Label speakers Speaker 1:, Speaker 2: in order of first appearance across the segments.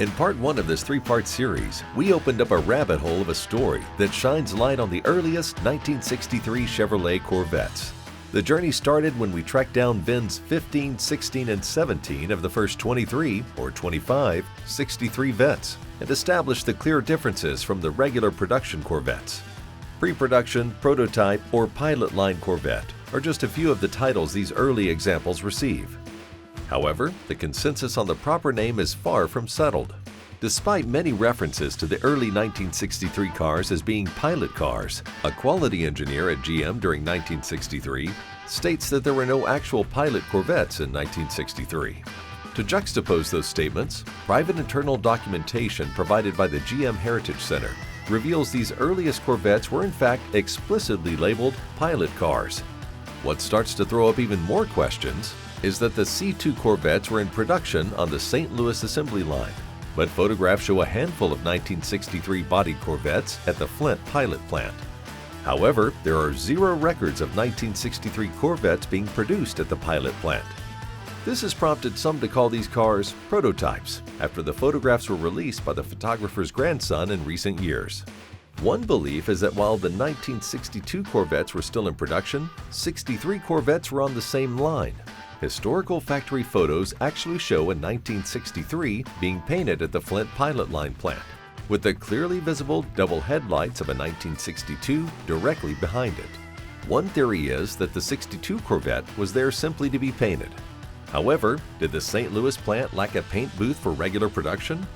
Speaker 1: In part one of this three-part series, we opened up a rabbit hole of a story that shines light on the earliest 1963 Chevrolet Corvettes. The journey started when we tracked down VINs 15, 16, and 17 of the first 23 or 25 63 Vettes and established the clear differences from the regular production Corvettes. Pre-production, prototype, or pilot line Corvette are just a few of the titles these early examples receive. However, the consensus on the proper name is far from settled. Despite many references to the early 1963 cars as being pilot cars, a quality engineer at GM during 1963 states that there were no actual pilot Corvettes in 1963. To juxtapose those statements, private internal documentation provided by the GM Heritage Center reveals these earliest Corvettes were in fact explicitly labeled pilot cars. What starts to throw up even more questions is that the C2 Corvettes were in production on the St. Louis assembly line, but photographs show a handful of 1963 bodied Corvettes at the Flint pilot plant. However, there are zero records of 1963 Corvettes being produced at the pilot plant. This has prompted some to call these cars prototypes, after the photographs were released by the photographer's grandson in recent years. One belief is that while the 1962 Corvettes were still in production, 63 Corvettes were on the same line. Historical factory photos actually show a 1963 being painted at the Flint pilot line plant, with the clearly visible double headlights of a 1962 directly behind it. One theory is that the 62 Corvette was there simply to be painted. However, did the St. Louis plant lack a paint booth for regular production?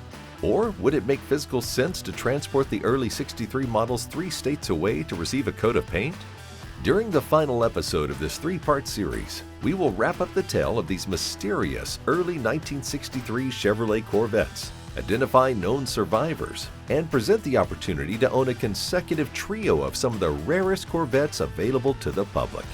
Speaker 1: Or would it make physical sense to transport the early 63 models 3 states away to receive a coat of paint? During the final episode of this three-part series, we will wrap up the tale of these mysterious early 1963 Chevrolet Corvettes, identify known survivors, and present the opportunity to own a consecutive trio of some of the rarest Corvettes available to the public.